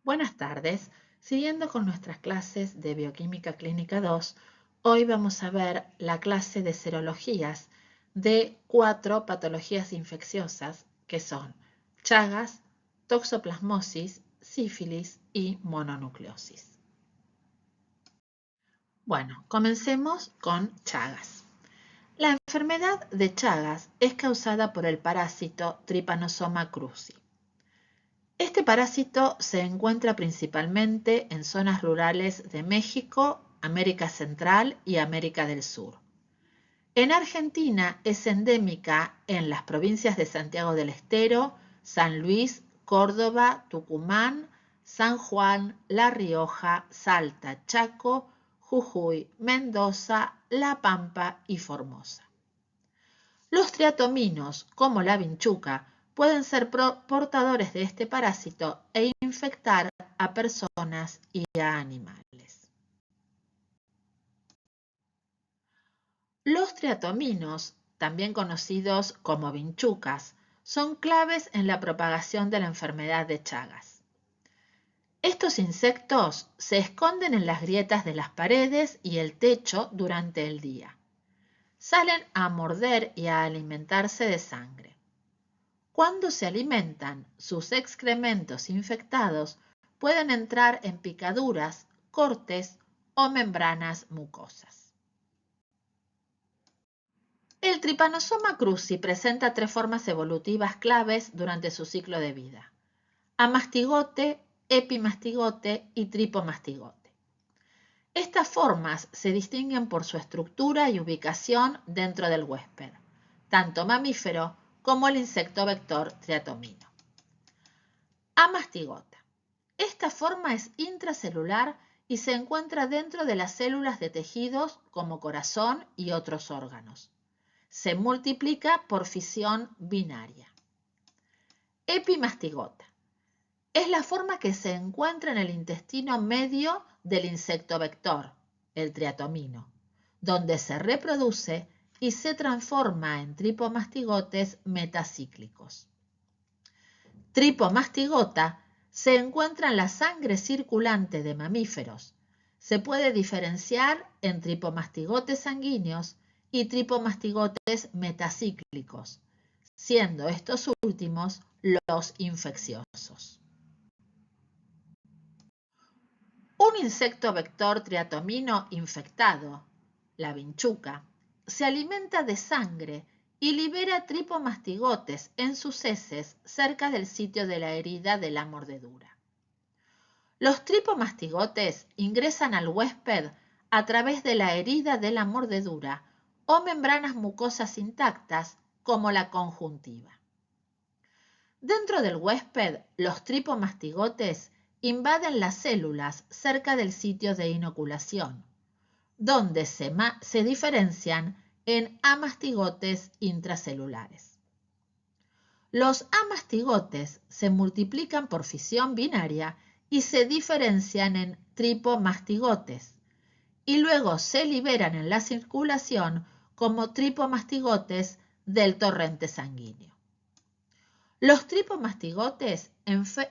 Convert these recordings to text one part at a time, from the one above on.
Buenas tardes. Siguiendo con nuestras clases de Bioquímica Clínica 2, hoy vamos a ver la clase de serologías de 4 patologías infecciosas que son Chagas, toxoplasmosis, sífilis y mononucleosis. Bueno, comencemos con Chagas. La enfermedad de Chagas es causada por el parásito Trypanosoma cruzi. Este parásito se encuentra principalmente en zonas rurales de México, América Central y América del Sur. En Argentina es endémica en las provincias de Santiago del Estero, San Luis, Córdoba, Tucumán, San Juan, La Rioja, Salta, Chaco, Jujuy, Mendoza, La Pampa y Formosa. Los triatominos, como la vinchuca, pueden ser portadores de este parásito e infectar a personas y a animales. Los triatominos, también conocidos como vinchucas, son claves en la propagación de la enfermedad de Chagas. Estos insectos se esconden en las grietas de las paredes y el techo durante el día. Salen a morder y a alimentarse de sangre. Cuando se alimentan, sus excrementos infectados pueden entrar en picaduras, cortes o membranas mucosas. El Trypanosoma cruzi presenta 3 formas evolutivas claves durante su ciclo de vida: amastigote, epimastigote y tripomastigote. Estas formas se distinguen por su estructura y ubicación dentro del huésped, tanto mamífero como el insecto vector triatomino. Amastigota. Esta forma es intracelular y se encuentra dentro de las células de tejidos como corazón y otros órganos. Se multiplica por fisión binaria. Epimastigota. Es la forma que se encuentra en el intestino medio del insecto vector, el triatomino, donde se reproduce y se transforma en tripomastigotes metacíclicos. Tripomastigota se encuentra en la sangre circulante de mamíferos. Se puede diferenciar en tripomastigotes sanguíneos y tripomastigotes metacíclicos, siendo estos últimos los infecciosos. Un insecto vector triatomino infectado, la vinchuca, se alimenta de sangre y libera tripomastigotes en sus heces cerca del sitio de la herida de la mordedura. Los tripomastigotes ingresan al huésped a través de la herida de la mordedura o membranas mucosas intactas como la conjuntiva. Dentro del huésped, los tripomastigotes invaden las células cerca del sitio de inoculación, donde se diferencian en amastigotes intracelulares. Los amastigotes se multiplican por fisión binaria y se diferencian en tripomastigotes, y luego se liberan en la circulación como tripomastigotes del torrente sanguíneo. Los tripomastigotes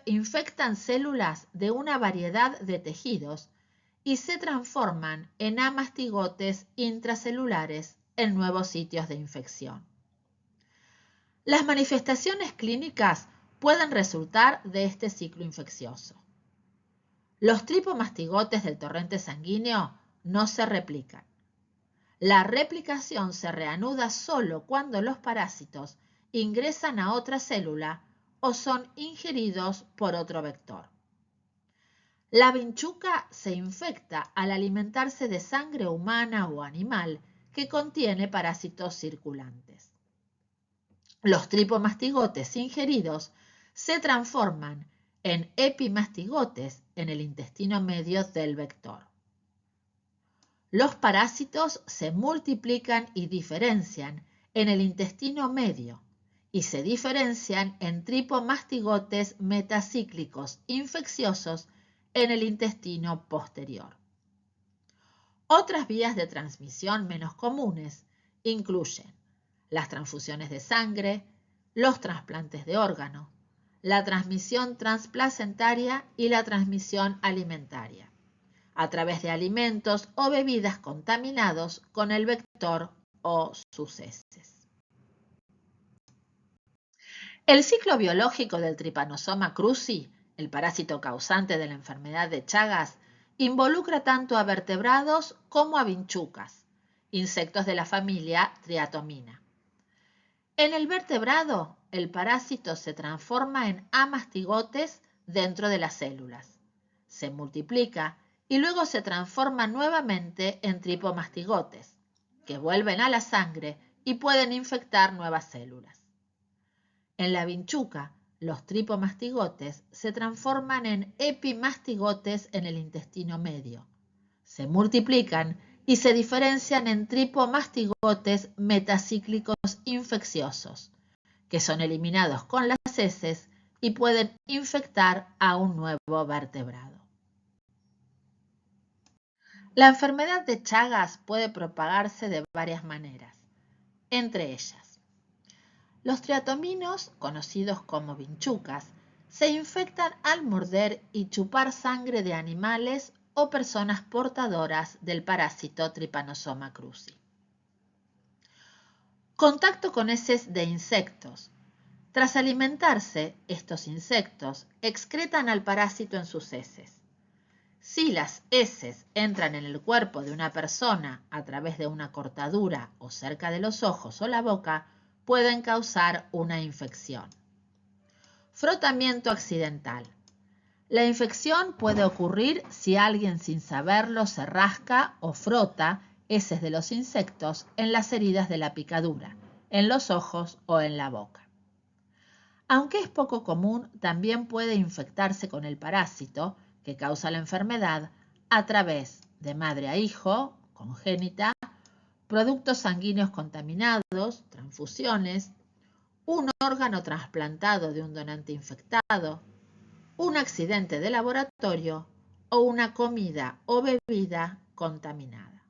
infectan células de una variedad de tejidos y se transforman en amastigotes intracelulares en nuevos sitios de infección. Las manifestaciones clínicas pueden resultar de este ciclo infeccioso. Los tripomastigotes del torrente sanguíneo no se replican. La replicación se reanuda solo cuando los parásitos ingresan a otra célula o son ingeridos por otro vector. La vinchuca se infecta al alimentarse de sangre humana o animal que contiene parásitos circulantes. Los tripomastigotes ingeridos se transforman en epimastigotes en el intestino medio del vector. Los parásitos se multiplican y diferencian en el intestino medio y se diferencian en tripomastigotes metacíclicos infecciosos en el intestino posterior. Otras vías de transmisión menos comunes incluyen las transfusiones de sangre, los trasplantes de órganos, la transmisión transplacentaria y la transmisión alimentaria, a través de alimentos o bebidas contaminados con el vector o sus heces. El ciclo biológico del Trypanosoma cruzi, el parásito causante de la enfermedad de Chagas, involucra tanto a vertebrados como a vinchucas, insectos de la familia Triatomina. En el vertebrado, el parásito se transforma en amastigotes dentro de las células, se multiplica y luego se transforma nuevamente en tripomastigotes, que vuelven a la sangre y pueden infectar nuevas células. En la vinchuca, los tripomastigotes se transforman en epimastigotes en el intestino medio, se multiplican y se diferencian en tripomastigotes metacíclicos infecciosos, que son eliminados con las heces y pueden infectar a un nuevo vertebrado. La enfermedad de Chagas puede propagarse de varias maneras, entre ellas: los triatominos, conocidos como vinchucas, se infectan al morder y chupar sangre de animales o personas portadoras del parásito Trypanosoma cruzi. Contacto con heces de insectos. Tras alimentarse, estos insectos excretan al parásito en sus heces. Si las heces entran en el cuerpo de una persona a través de una cortadura o cerca de los ojos o la boca, pueden causar una infección. Frotamiento accidental. La infección puede ocurrir si alguien sin saberlo se rasca o frota heces de los insectos en las heridas de la picadura, en los ojos o en la boca. Aunque es poco común, también puede infectarse con el parásito que causa la enfermedad a través de madre a hijo, congénita, productos sanguíneos contaminados, transfusiones, un órgano trasplantado de un donante infectado, un accidente de laboratorio o una comida o bebida contaminada.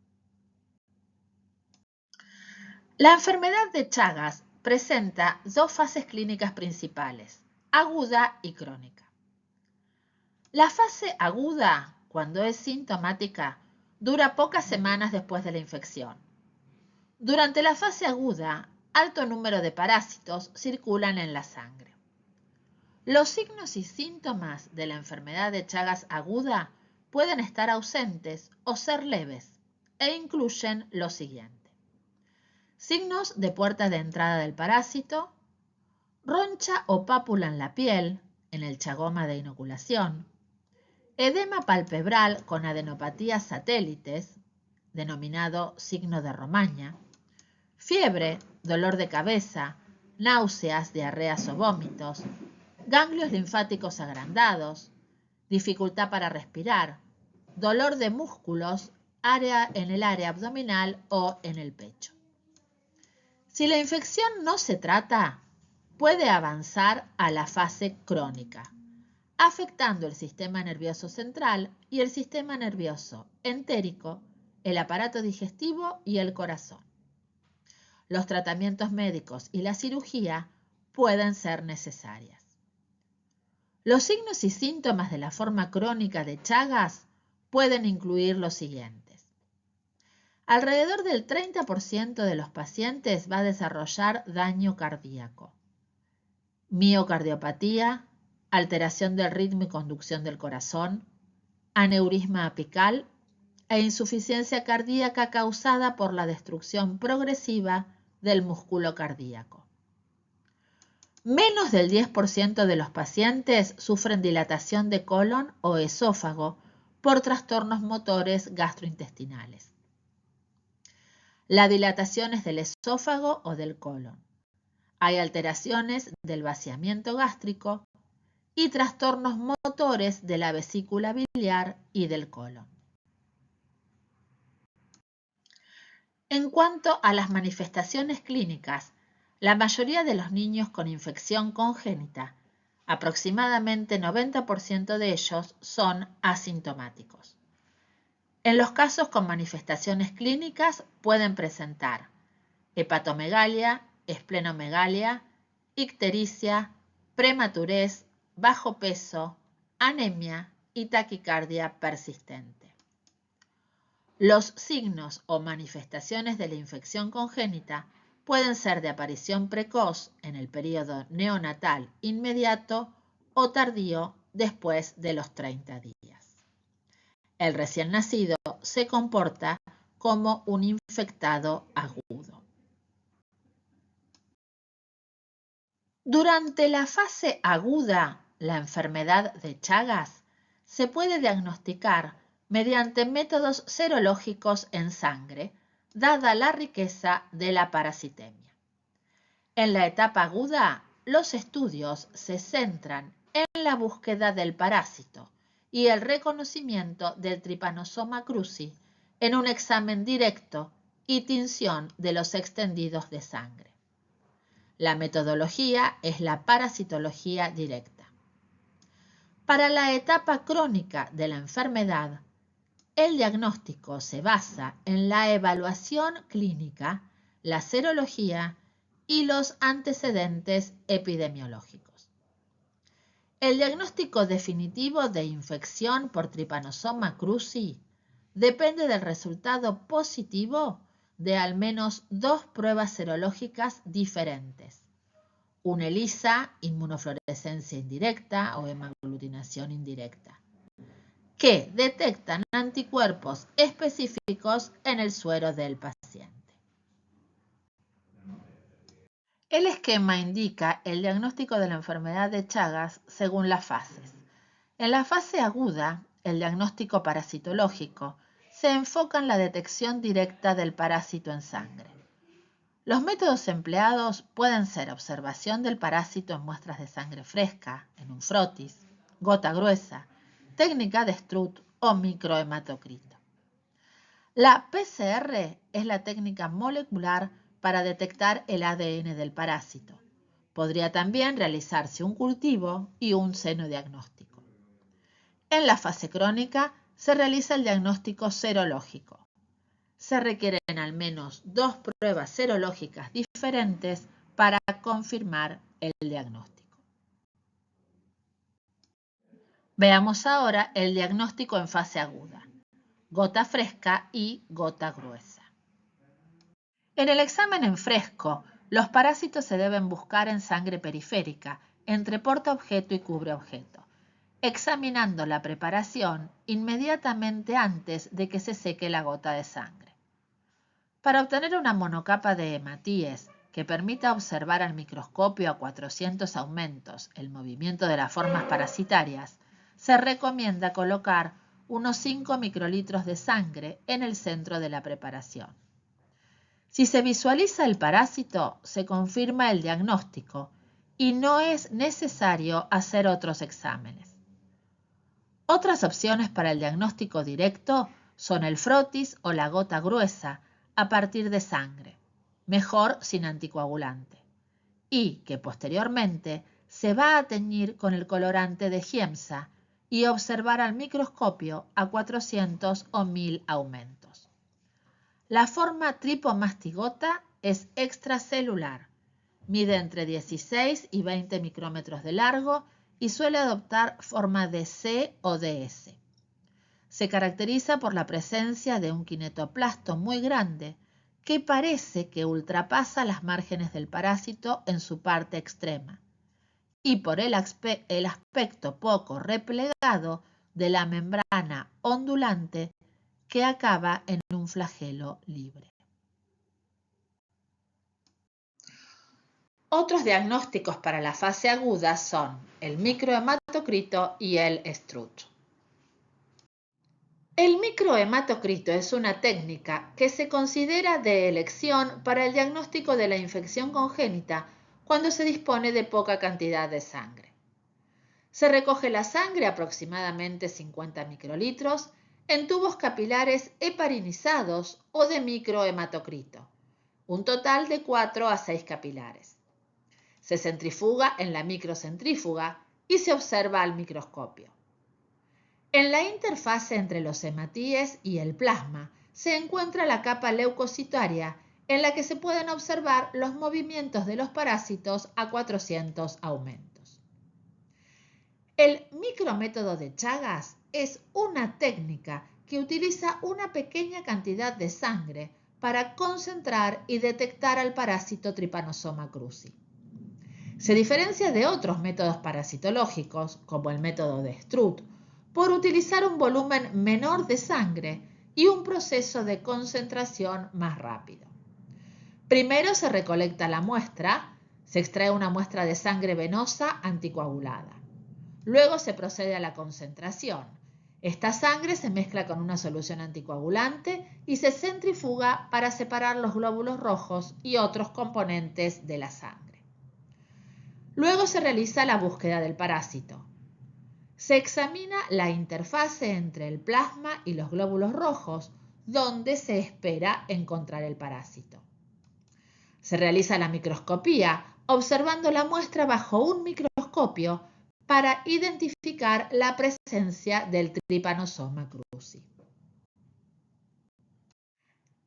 La enfermedad de Chagas presenta dos fases clínicas principales, aguda y crónica. La fase aguda, cuando es sintomática, dura pocas semanas después de la infección. Durante la fase aguda, alto número de parásitos circulan en la sangre. Los signos y síntomas de la enfermedad de Chagas aguda pueden estar ausentes o ser leves e incluyen lo siguiente: signos de puerta de entrada del parásito, roncha o pápula en la piel, en el chagoma de inoculación, edema palpebral con adenopatías satélites, denominado signo de Romaña, fiebre, dolor de cabeza, náuseas, diarreas o vómitos, ganglios linfáticos agrandados, dificultad para respirar, dolor de músculos en el área abdominal o en el pecho. Si la infección no se trata, puede avanzar a la fase crónica, afectando el sistema nervioso central y el sistema nervioso entérico, el aparato digestivo y el corazón. Los tratamientos médicos y la cirugía pueden ser necesarias. Los signos y síntomas de la forma crónica de Chagas pueden incluir los siguientes. Alrededor del 30% de los pacientes va a desarrollar daño cardíaco, miocardiopatía, alteración del ritmo y conducción del corazón, aneurisma apical e insuficiencia cardíaca causada por la destrucción progresiva del músculo cardíaco. Menos del 10% de los pacientes sufren dilatación de colon o esófago por trastornos motores gastrointestinales. La dilatación es del esófago o del colon. Hay alteraciones del vaciamiento gástrico y trastornos motores de la vesícula biliar y del colon. En cuanto a las manifestaciones clínicas, la mayoría de los niños con infección congénita, aproximadamente 90% de ellos, son asintomáticos. En los casos con manifestaciones clínicas pueden presentar hepatomegalia, esplenomegalia, ictericia, prematurez, bajo peso, anemia y taquicardia persistente. Los signos o manifestaciones de la infección congénita pueden ser de aparición precoz en el periodo neonatal inmediato o tardío después de los 30 días. El recién nacido se comporta como un infectado agudo. Durante la fase aguda, la enfermedad de Chagas se puede diagnosticar mediante métodos serológicos en sangre, dada la riqueza de la parasitemia. En la etapa aguda, los estudios se centran en la búsqueda del parásito y el reconocimiento del Trypanosoma cruzi en un examen directo y tinción de los extendidos de sangre. La metodología es la parasitología directa. Para la etapa crónica de la enfermedad, el diagnóstico se basa en la evaluación clínica, la serología y los antecedentes epidemiológicos. El diagnóstico definitivo de infección por Trypanosoma cruzi depende del resultado positivo de al menos 2 pruebas serológicas diferentes. Un ELISA, inmunofluorescencia indirecta o hemaglutinación indirecta, que detectan anticuerpos específicos en el suero del paciente. El esquema indica el diagnóstico de la enfermedad de Chagas según las fases. En la fase aguda, el diagnóstico parasitológico se enfoca en la detección directa del parásito en sangre. Los métodos empleados pueden ser observación del parásito en muestras de sangre fresca, en un frotis, gota gruesa, técnica de Strutt o microhematocrito. La PCR es la técnica molecular para detectar el ADN del parásito. Podría también realizarse un cultivo y un senodiagnóstico. En la fase crónica se realiza el diagnóstico serológico. Se requieren al menos 2 pruebas serológicas diferentes para confirmar el diagnóstico. Veamos ahora el diagnóstico en fase aguda, gota fresca y gota gruesa. En el examen en fresco, los parásitos se deben buscar en sangre periférica, entre portaobjeto y cubreobjeto, examinando la preparación inmediatamente antes de que se seque la gota de sangre. Para obtener una monocapa de hematíes que permita observar al microscopio a 400 aumentos el movimiento de las formas parasitarias, se recomienda colocar unos 5 microlitros de sangre en el centro de la preparación. Si se visualiza el parásito, se confirma el diagnóstico y no es necesario hacer otros exámenes. Otras opciones para el diagnóstico directo son el frotis o la gota gruesa a partir de sangre, mejor sin anticoagulante, y que posteriormente se va a teñir con el colorante de Giemsa y observar al microscopio a 400 o 1000 aumentos. La forma tripomastigota es extracelular, mide entre 16 y 20 micrómetros de largo y suele adoptar forma de C o de S. Se caracteriza por la presencia de un kinetoplasto muy grande que parece que ultrapasa las márgenes del parásito en su parte extrema y por el aspecto poco replegado de la membrana ondulante que acaba en un flagelo libre. Otros diagnósticos para la fase aguda son el microhematocrito y el Strutt. El microhematocrito es una técnica que se considera de elección para el diagnóstico de la infección congénita cuando se dispone de poca cantidad de sangre. Se recoge la sangre, aproximadamente 50 microlitros, en tubos capilares heparinizados o de microhematocrito, un total de 4 a 6 capilares. Se centrifuga en la microcentrífuga y se observa al microscopio. En la interfase entre los hematíes y el plasma se encuentra la capa leucocitaria en la que se pueden observar los movimientos de los parásitos a 400 aumentos. El micrométodo de Chagas es una técnica que utiliza una pequeña cantidad de sangre para concentrar y detectar al parásito Trypanosoma cruzi. Se diferencia de otros métodos parasitológicos, como el método de Struth, por utilizar un volumen menor de sangre y un proceso de concentración más rápido. Primero se recolecta la muestra, se extrae una muestra de sangre venosa anticoagulada. Luego se procede a la concentración. Esta sangre se mezcla con una solución anticoagulante y se centrifuga para separar los glóbulos rojos y otros componentes de la sangre. Luego se realiza la búsqueda del parásito. Se examina la interfase entre el plasma y los glóbulos rojos, donde se espera encontrar el parásito. Se realiza la microscopía, observando la muestra bajo un microscopio para identificar la presencia del Trypanosoma cruzi.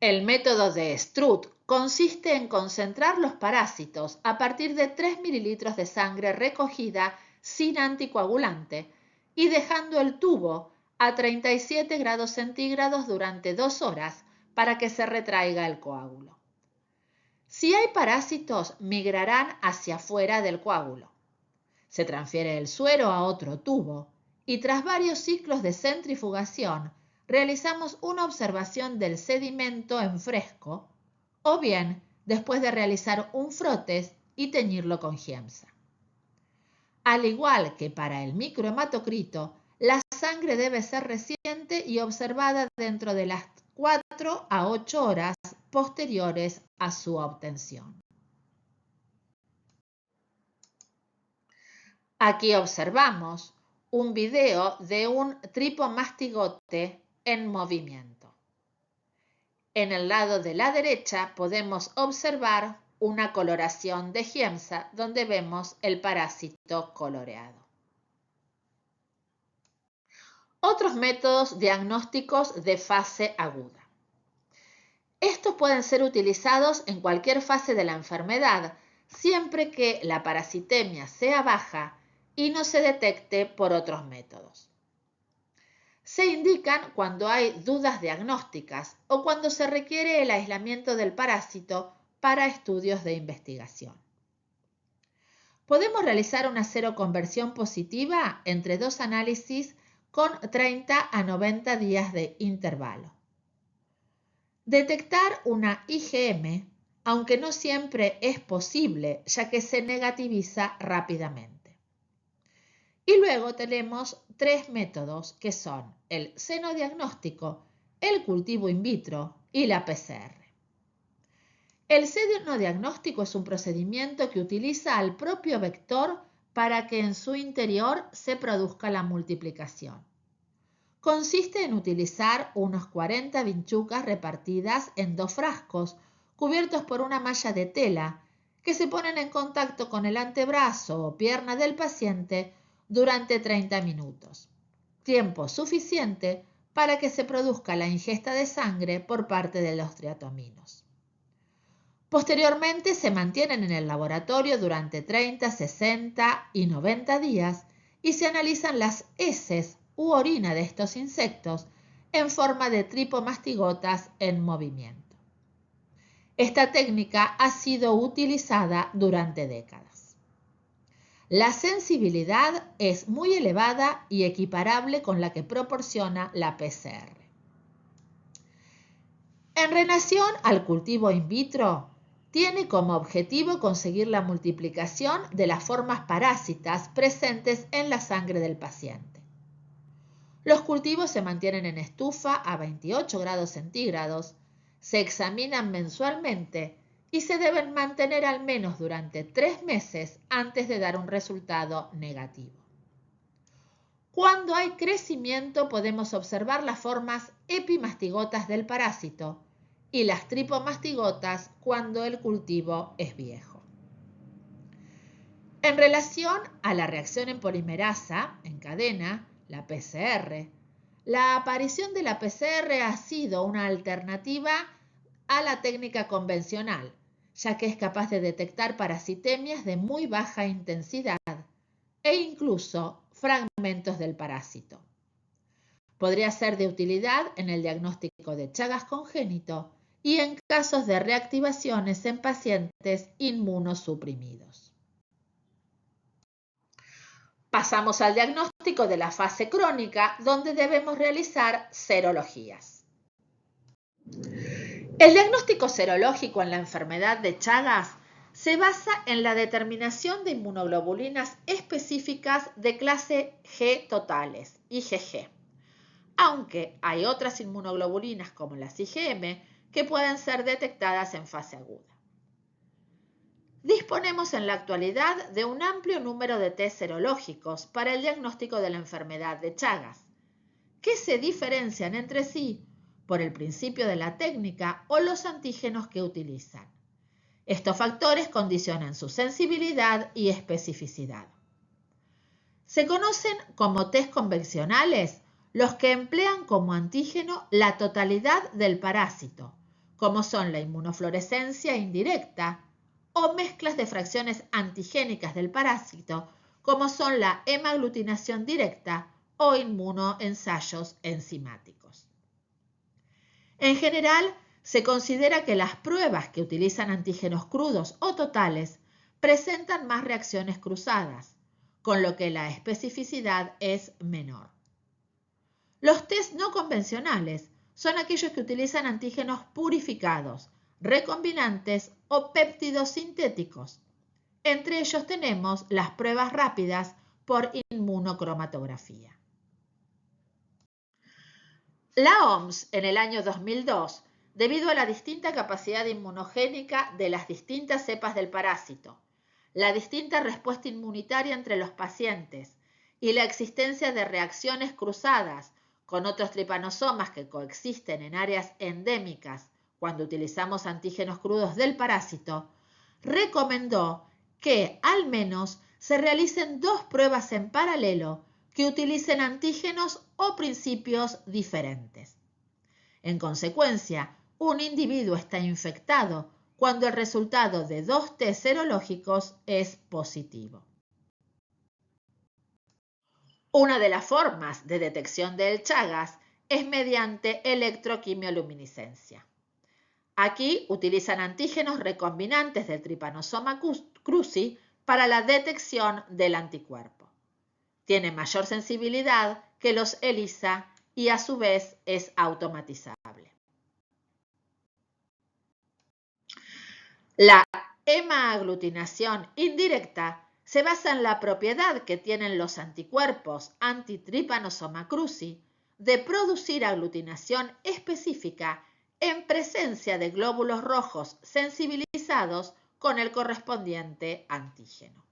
El método de Struth consiste en concentrar los parásitos a partir de 3 mililitros de sangre recogida sin anticoagulante y dejando el tubo a 37 grados centígrados durante 2 horas para que se retraiga el coágulo. Si hay parásitos, migrarán hacia afuera del coágulo. Se transfiere el suero a otro tubo y tras varios ciclos de centrifugación realizamos una observación del sedimento en fresco o bien después de realizar un frotes y teñirlo con giemsa. Al igual que para el microhematocrito, la sangre debe ser reciente y observada dentro de las 4 a 8 horas posteriores a su obtención. Aquí observamos un video de un tripomastigote en movimiento. En el lado de la derecha podemos observar una coloración de giemsa donde vemos el parásito coloreado. Otros métodos diagnósticos de fase aguda. Estos pueden ser utilizados en cualquier fase de la enfermedad, siempre que la parasitemia sea baja y no se detecte por otros métodos. Se indican cuando hay dudas diagnósticas o cuando se requiere el aislamiento del parásito para estudios de investigación. Podemos realizar una seroconversión positiva entre 2 análisis con 30 a 90 días de intervalo. Detectar una IgM, aunque no siempre es posible, ya que se negativiza rápidamente. Y luego tenemos 3 métodos que son el senodiagnóstico, el cultivo in vitro y la PCR. El senodiagnóstico es un procedimiento que utiliza al propio vector para que en su interior se produzca la multiplicación. Consiste en utilizar unos 40 vinchucas repartidas en 2 frascos cubiertos por una malla de tela que se ponen en contacto con el antebrazo o pierna del paciente durante 30 minutos, tiempo suficiente para que se produzca la ingesta de sangre por parte de los triatominos. Posteriormente se mantienen en el laboratorio durante 30, 60 y 90 días y se analizan las heces u orina de estos insectos en forma de tripomastigotas en movimiento. Esta técnica ha sido utilizada durante décadas. La sensibilidad es muy elevada y equiparable con la que proporciona la PCR. En relación al cultivo in vitro, tiene como objetivo conseguir la multiplicación de las formas parásitas presentes en la sangre del paciente. Los cultivos se mantienen en estufa a 28 grados centígrados, se examinan mensualmente y se deben mantener al menos durante 3 meses antes de dar un resultado negativo. Cuando hay crecimiento podemos observar las formas epimastigotas del parásito y las tripomastigotas cuando el cultivo es viejo. En relación a la reacción en polimerasa en cadena, la PCR, la aparición de la PCR ha sido una alternativa a la técnica convencional, ya que es capaz de detectar parasitemias de muy baja intensidad e incluso fragmentos del parásito. Podría ser de utilidad en el diagnóstico de Chagas congénito y en casos de reactivaciones en pacientes inmunosuprimidos. Pasamos al diagnóstico de la fase crónica, donde debemos realizar serologías. El diagnóstico serológico en la enfermedad de Chagas se basa en la determinación de inmunoglobulinas específicas de clase G totales, IgG, aunque hay otras inmunoglobulinas como las IgM que pueden ser detectadas en fase aguda. Disponemos en la actualidad de un amplio número de test serológicos para el diagnóstico de la enfermedad de Chagas, que se diferencian entre sí por el principio de la técnica o los antígenos que utilizan. Estos factores condicionan su sensibilidad y especificidad. Se conocen como test convencionales los que emplean como antígeno la totalidad del parásito, como son la inmunofluorescencia indirecta, o mezclas de fracciones antigénicas del parásito, como son la hemaglutinación directa o inmunoensayos enzimáticos. En general, se considera que las pruebas que utilizan antígenos crudos o totales presentan más reacciones cruzadas, con lo que la especificidad es menor. Los test no convencionales son aquellos que utilizan antígenos purificados, recombinantes o péptidos sintéticos. Entre ellos tenemos las pruebas rápidas por inmunocromatografía. La OMS en el año 2002, debido a la distinta capacidad inmunogénica de las distintas cepas del parásito, la distinta respuesta inmunitaria entre los pacientes y la existencia de reacciones cruzadas con otros tripanosomas que coexisten en áreas endémicas cuando utilizamos antígenos crudos del parásito, recomendó que al menos se realicen 2 pruebas en paralelo que utilicen antígenos o principios diferentes. En consecuencia, un individuo está infectado cuando el resultado de 2 test serológicos es positivo. Una de las formas de detección del Chagas es mediante electroquimioluminiscencia. Aquí utilizan antígenos recombinantes del Trypanosoma cruzi para la detección del anticuerpo. Tiene mayor sensibilidad que los ELISA y a su vez es automatizable. La hemaglutinación indirecta se basa en la propiedad que tienen los anticuerpos anti-Trypanosoma cruzi de producir aglutinación específica en presencia de glóbulos rojos sensibilizados con el correspondiente antígeno.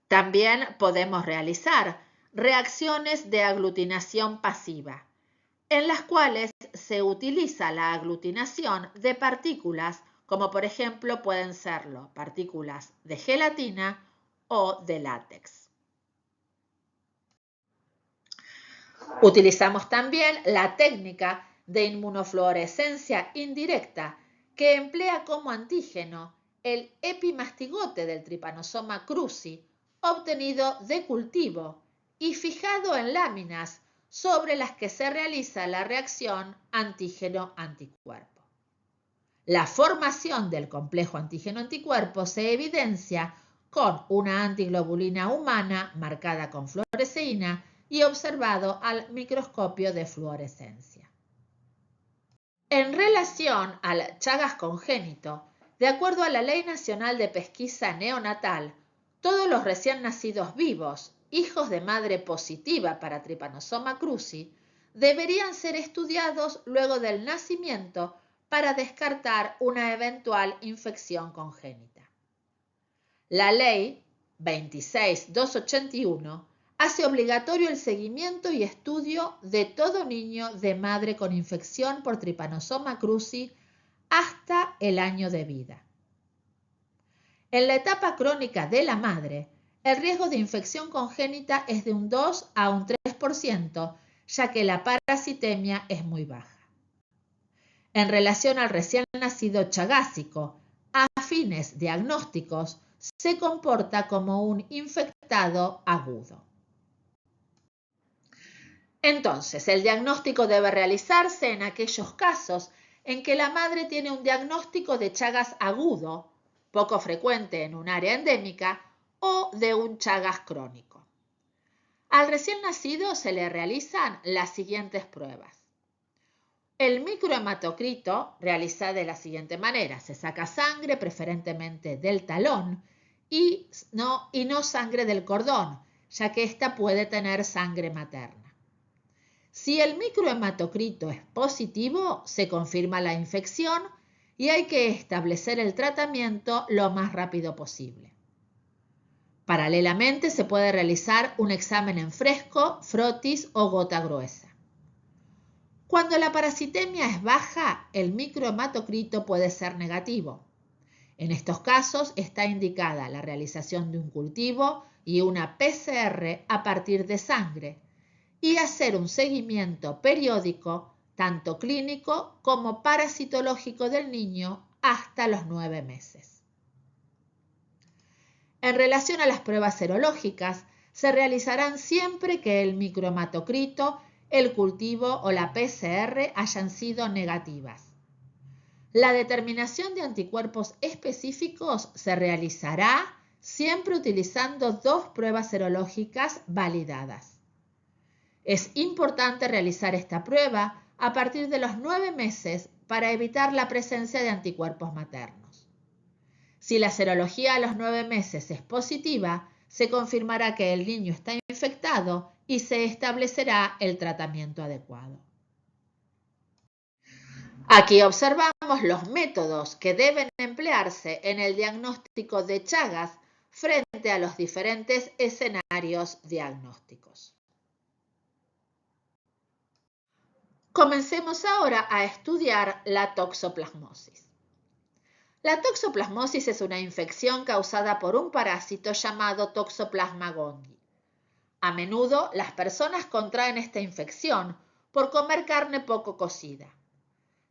También podemos realizar reacciones de aglutinación pasiva, en las cuales se utiliza la aglutinación de partículas, como por ejemplo pueden serlo partículas de gelatina o de látex. Utilizamos también la técnica de inmunofluorescencia indirecta, que emplea como antígeno el epimastigote del Trypanosoma cruzi, obtenido de cultivo y fijado en láminas sobre las que se realiza la reacción antígeno-anticuerpo. La formación del complejo antígeno-anticuerpo se evidencia con una antiglobulina humana marcada con fluoresceína y observado al microscopio de fluorescencia. En relación al Chagas congénito, de acuerdo a la Ley Nacional de Pesquisa Neonatal, todos los recién nacidos vivos, hijos de madre positiva para Trypanosoma cruzi, deberían ser estudiados luego del nacimiento para descartar una eventual infección congénita. La Ley 26.281 hace obligatorio el seguimiento y estudio de todo niño de madre con infección por Trypanosoma cruzi hasta el año de vida. En la etapa crónica de la madre, el riesgo de infección congénita es de un 2 a un 3%, ya que la parasitemia es muy baja. En relación al recién nacido chagásico, a fines diagnósticos, se comporta como un infectado agudo. Entonces, el diagnóstico debe realizarse en aquellos casos en que la madre tiene un diagnóstico de Chagas agudo, poco frecuente en un área endémica, o de un Chagas crónico. Al recién nacido se le realizan las siguientes pruebas. El microhematocrito realiza de la siguiente manera. Se saca sangre, preferentemente del talón, y no sangre del cordón, ya que ésta puede tener sangre materna. Si el microhematocrito es positivo, se confirma la infección y hay que establecer el tratamiento lo más rápido posible. Paralelamente se puede realizar un examen en fresco, frotis o gota gruesa. Cuando la parasitemia es baja, el microhematocrito puede ser negativo. En estos casos está indicada la realización de un cultivo y una PCR a partir de sangre y hacer un seguimiento periódico, tanto clínico como parasitológico del niño hasta los 9 meses. En relación a las pruebas serológicas, se realizarán siempre que el microhematocrito, el cultivo o la PCR hayan sido negativas. La determinación de anticuerpos específicos se realizará siempre utilizando 2 pruebas serológicas validadas. Es importante realizar esta prueba a partir de los 9 meses para evitar la presencia de anticuerpos maternos. Si la serología a los 9 meses es positiva, se confirmará que el niño está infectado y se establecerá el tratamiento adecuado. Aquí observamos los métodos que deben emplearse en el diagnóstico de Chagas frente a los diferentes escenarios diagnósticos. Comencemos ahora a estudiar la toxoplasmosis. La toxoplasmosis es una infección causada por un parásito llamado Toxoplasma gondii. A menudo las personas contraen esta infección por comer carne poco cocida.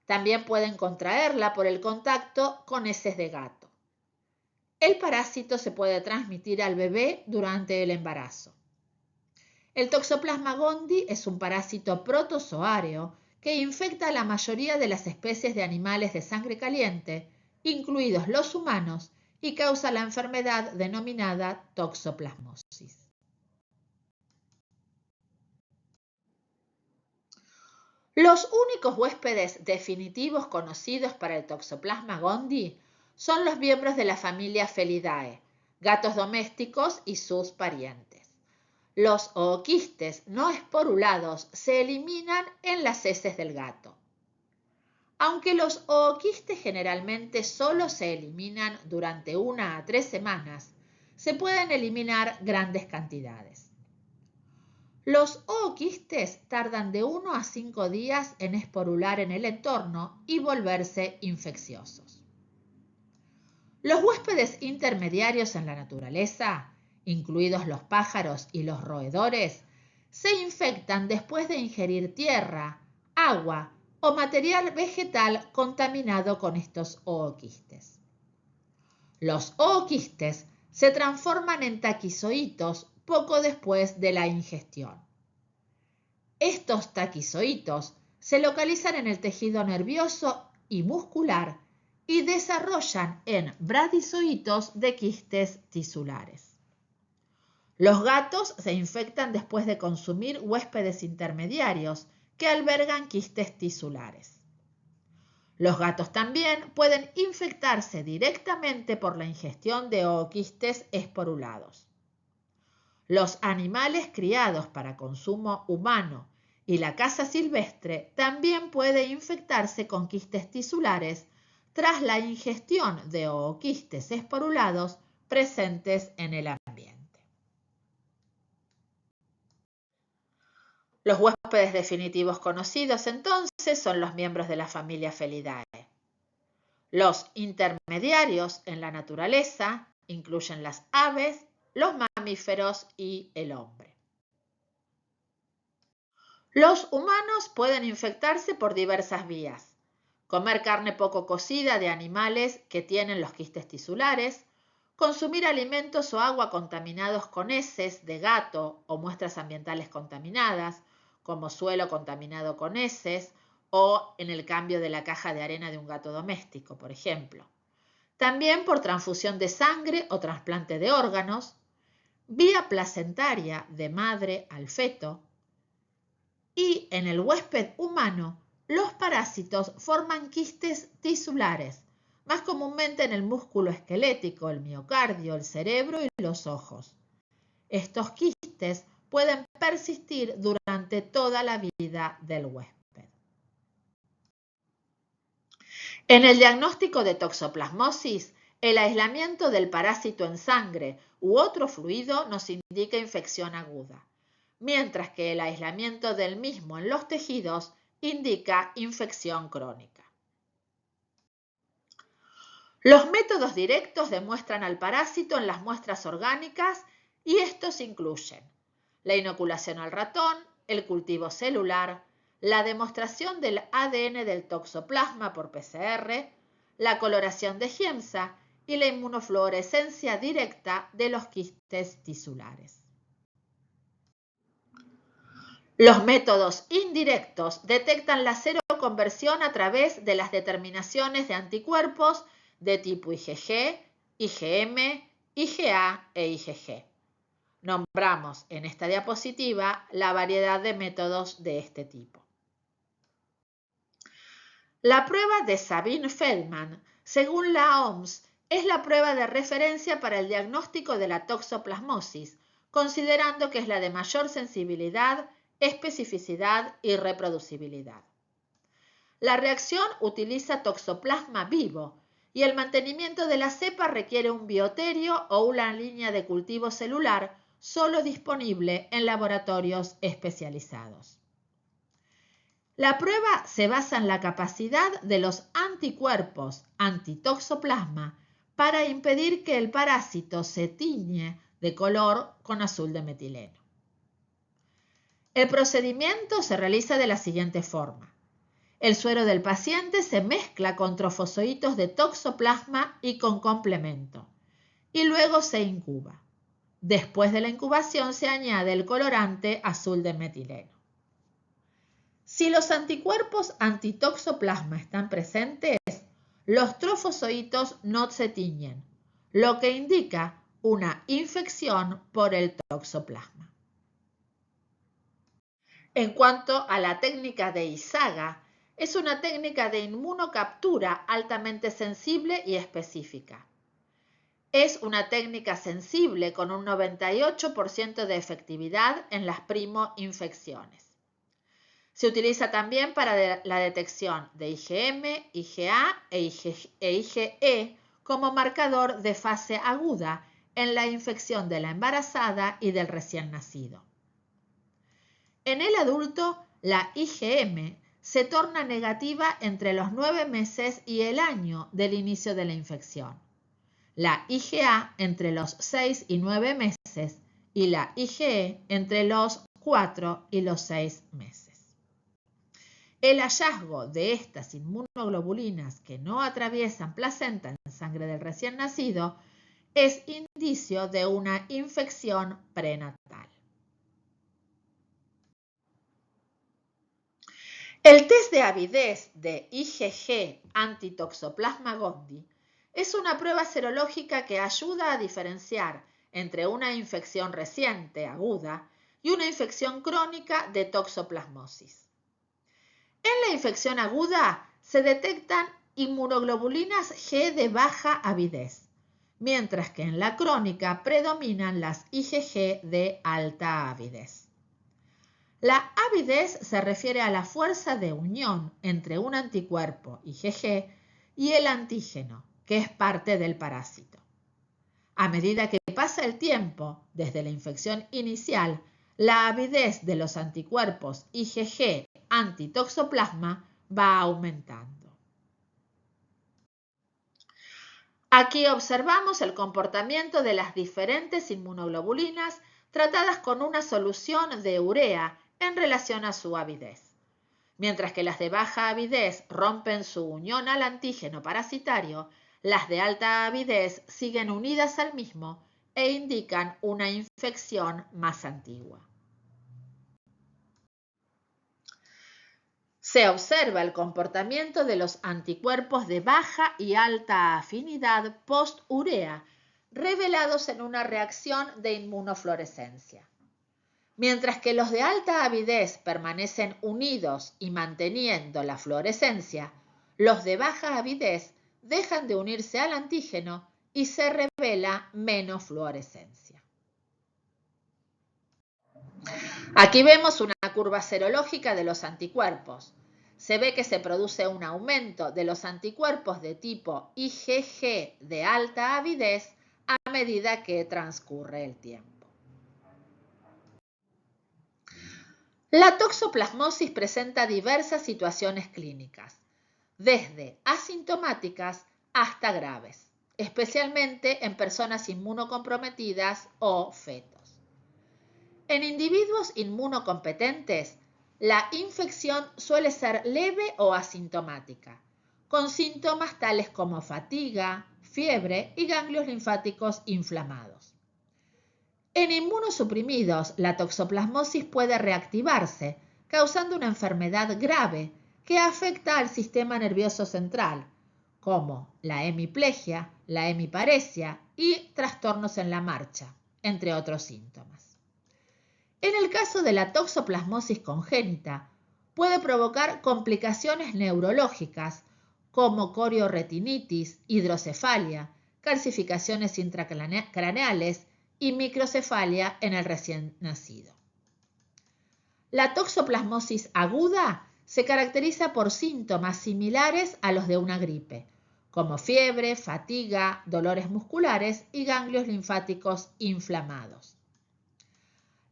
También pueden contraerla por el contacto con heces de gato. El parásito se puede transmitir al bebé durante el embarazo. El Toxoplasma gondii es un parásito protozoario que infecta a la mayoría de las especies de animales de sangre caliente, incluidos los humanos, y causa la enfermedad denominada toxoplasmosis. Los únicos huéspedes definitivos conocidos para el Toxoplasma gondii son los miembros de la familia Felidae, gatos domésticos y sus parientes. Los ooquistes no esporulados se eliminan en las heces del gato. Aunque los ooquistes generalmente solo se eliminan durante 1 a 3 semanas, se pueden eliminar grandes cantidades. Los ooquistes tardan de 1 a 5 días en esporular en el entorno y volverse infecciosos. Los huéspedes intermediarios en la naturaleza, incluidos los pájaros y los roedores, se infectan después de ingerir tierra, agua o material vegetal contaminado con estos ooquistes. Los ooquistes se transforman en taquizoitos poco después de la ingestión. Estos taquizoitos se localizan en el tejido nervioso y muscular y desarrollan en bradizoitos de quistes tisulares. Los gatos se infectan después de consumir huéspedes intermediarios que albergan quistes tisulares. Los gatos también pueden infectarse directamente por la ingestión de ooquistes esporulados. Los animales criados para consumo humano y la caza silvestre también puede infectarse con quistes tisulares tras la ingestión de ooquistes esporulados presentes en el ambiente. Los huéspedes definitivos conocidos entonces son los miembros de la familia Felidae. Los intermediarios en la naturaleza incluyen las aves, los mamíferos y el hombre. Los humanos pueden infectarse por diversas vías. Comer carne poco cocida de animales que tienen los quistes tisulares, consumir alimentos o agua contaminados con heces de gato o muestras ambientales contaminadas, como suelo contaminado con heces o en el cambio de la caja de arena de un gato doméstico, por ejemplo. También por transfusión de sangre o trasplante de órganos, vía placentaria de madre al feto, y en el huésped humano, los parásitos forman quistes tisulares, más comúnmente en el músculo esquelético, el miocardio, el cerebro y los ojos. Estos quistes pueden persistir durante toda la vida del huésped. En el diagnóstico de toxoplasmosis, el aislamiento del parásito en sangre u otro fluido nos indica infección aguda, mientras que el aislamiento del mismo en los tejidos indica infección crónica. Los métodos directos demuestran al parásito en las muestras orgánicas y estos incluyen la inoculación al ratón, el cultivo celular, la demostración del ADN del toxoplasma por PCR, la coloración de Giemsa y la inmunofluorescencia directa de los quistes tisulares. Los métodos indirectos detectan la seroconversión a través de las determinaciones de anticuerpos de tipo IgG, IgM, IgA e IgG. Nombramos en esta diapositiva la variedad de métodos de este tipo. La prueba de Sabin-Feldman, según la OMS, es la prueba de referencia para el diagnóstico de la toxoplasmosis, considerando que es la de mayor sensibilidad, especificidad y reproducibilidad. La reacción utiliza toxoplasma vivo y el mantenimiento de la cepa requiere un bioterio o una línea de cultivo celular solo disponible en laboratorios especializados. La prueba se basa en la capacidad de los anticuerpos antitoxoplasma para impedir que el parásito se tiñe de color con azul de metileno. El procedimiento se realiza de la siguiente forma. El suero del paciente se mezcla con trofozoitos de toxoplasma y con complemento, y luego se incuba. Después de la incubación se añade el colorante azul de metileno. Si los anticuerpos antitoxoplasma están presentes, los trofozoitos no se tiñen, lo que indica una infección por el toxoplasma. En cuanto a la técnica de Izaga, es una técnica de inmunocaptura altamente sensible y específica. Es una técnica sensible con un 98% de efectividad en las primoinfecciones. Se utiliza también para la detección de IgM, IgA e IgE como marcador de fase aguda en la infección de la embarazada y del recién nacido. En el adulto, la IgM se torna negativa entre los 9 meses y el año del inicio de la infección, la IgA entre los 6 y 9 meses y la IgE entre los 4 y los 6 meses. El hallazgo de estas inmunoglobulinas que no atraviesan placenta en sangre del recién nacido es indicio de una infección prenatal. El test de avidez de IgG antitoxoplasma gondii es una prueba serológica que ayuda a diferenciar entre una infección reciente aguda y una infección crónica de toxoplasmosis. En la infección aguda se detectan inmunoglobulinas G de baja avidez, mientras que en la crónica predominan las IgG de alta avidez. La avidez se refiere a la fuerza de unión entre un anticuerpo IgG y el antígeno, que es parte del parásito. A medida que pasa el tiempo, desde la infección inicial, la avidez de los anticuerpos IgG antitoxoplasma va aumentando. Aquí observamos el comportamiento de las diferentes inmunoglobulinas tratadas con una solución de urea en relación a su avidez. Mientras que las de baja avidez rompen su unión al antígeno parasitario, Las de alta avidez siguen unidas al mismo e indican una infección más antigua. Se observa el comportamiento de los anticuerpos de baja y alta afinidad post-urea, revelados en una reacción de inmunofluorescencia. Mientras que los de alta avidez permanecen unidos y manteniendo la fluorescencia, los de baja avidez dejan de unirse al antígeno y se revela menos fluorescencia. Aquí vemos una curva serológica de los anticuerpos. Se ve que se produce un aumento de los anticuerpos de tipo IgG de alta avidez a medida que transcurre el tiempo. La toxoplasmosis presenta diversas situaciones clínicas, desde asintomáticas hasta graves, especialmente en personas inmunocomprometidas o fetos. En individuos inmunocompetentes, la infección suele ser leve o asintomática, con síntomas tales como fatiga, fiebre y ganglios linfáticos inflamados. En inmunosuprimidos, la toxoplasmosis puede reactivarse, causando una enfermedad grave que afecta al sistema nervioso central, como la hemiplegia, la hemiparesia y trastornos en la marcha, entre otros síntomas. En el caso de la toxoplasmosis congénita, puede provocar complicaciones neurológicas como corioretinitis, hidrocefalia, calcificaciones intracraneales y microcefalia en el recién nacido. La toxoplasmosis aguda se caracteriza por síntomas similares a los de una gripe, como fiebre, fatiga, dolores musculares y ganglios linfáticos inflamados.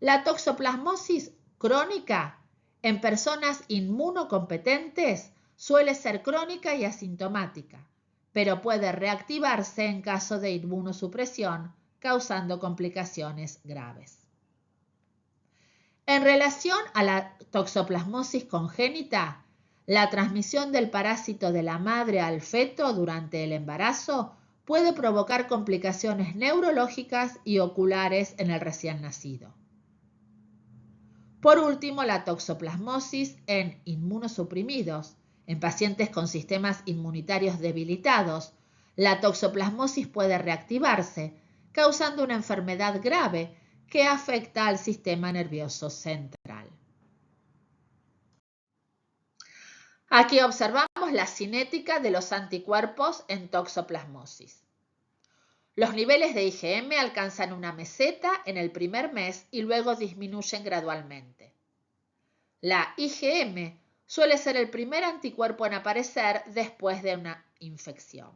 La toxoplasmosis crónica en personas inmunocompetentes suele ser crónica y asintomática, pero puede reactivarse en caso de inmunosupresión, causando complicaciones graves. En relación a la toxoplasmosis congénita, la transmisión del parásito de la madre al feto durante el embarazo puede provocar complicaciones neurológicas y oculares en el recién nacido. Por último, la toxoplasmosis en inmunosuprimidos. En pacientes con sistemas inmunitarios debilitados, la toxoplasmosis puede reactivarse, causando una enfermedad grave que afecta al sistema nervioso central. Aquí observamos la cinética de los anticuerpos en toxoplasmosis. Los niveles de IgM alcanzan una meseta en el primer mes y luego disminuyen gradualmente. La IgM suele ser el primer anticuerpo en aparecer después de una infección.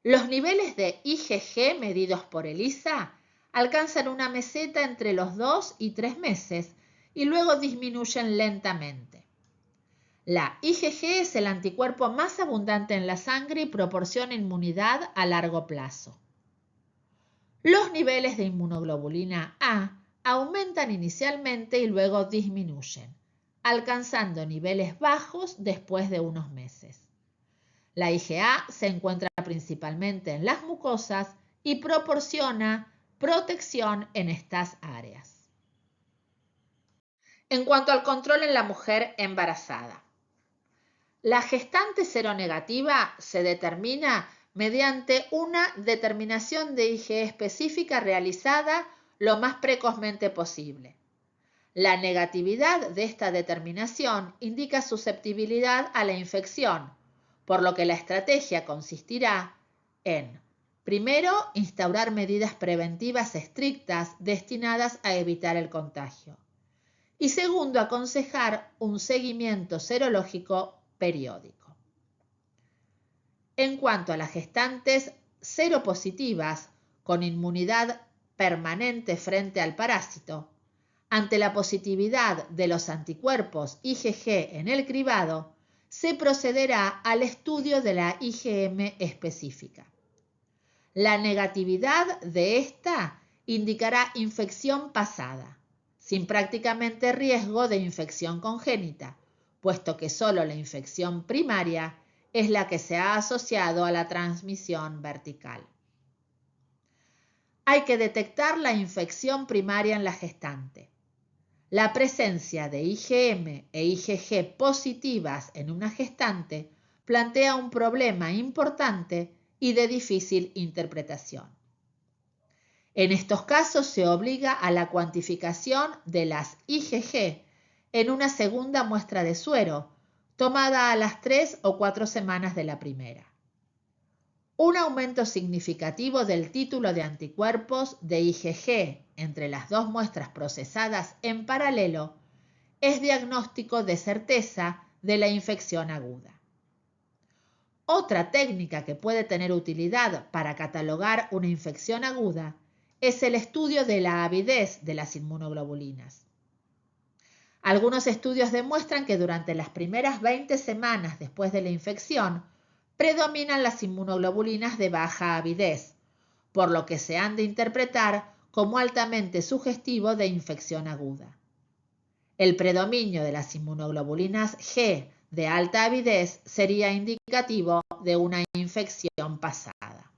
Los niveles de IgG medidos por ELISA alcanzan una meseta entre los 2 y 3 meses y luego disminuyen lentamente. La IgG es el anticuerpo más abundante en la sangre y proporciona inmunidad a largo plazo. Los niveles de inmunoglobulina A aumentan inicialmente y luego disminuyen, alcanzando niveles bajos después de unos meses. La IgA se encuentra principalmente en las mucosas y proporciona protección en estas áreas. En cuanto al control en la mujer embarazada, la gestante seronegativa se determina mediante una determinación de IgE específica realizada lo más precozmente posible. La negatividad de esta determinación indica susceptibilidad a la infección, por lo que la estrategia consistirá en, primero, instaurar medidas preventivas estrictas destinadas a evitar el contagio. Y segundo, aconsejar un seguimiento serológico periódico. En cuanto a las gestantes seropositivas con inmunidad permanente frente al parásito, ante la positividad de los anticuerpos IgG en el cribado, se procederá al estudio de la IgM específica. La negatividad de esta indicará infección pasada, sin prácticamente riesgo de infección congénita, puesto que solo la infección primaria es la que se ha asociado a la transmisión vertical. Hay que detectar la infección primaria en la gestante. La presencia de IgM e IgG positivas en una gestante plantea un problema importante y de difícil interpretación. En estos casos se obliga a la cuantificación de las IgG en una segunda muestra de suero, tomada a las 3 o 4 semanas de la primera. Un aumento significativo del título de anticuerpos de IgG entre las dos muestras procesadas en paralelo es diagnóstico de certeza de la infección aguda. Otra técnica que puede tener utilidad para catalogar una infección aguda es el estudio de la avidez de las inmunoglobulinas. Algunos estudios demuestran que durante las primeras 20 semanas después de la infección predominan las inmunoglobulinas de baja avidez, por lo que se han de interpretar como altamente sugestivo de infección aguda. El predominio de las inmunoglobulinas G de alta avidez sería indicativo de una infección pasada.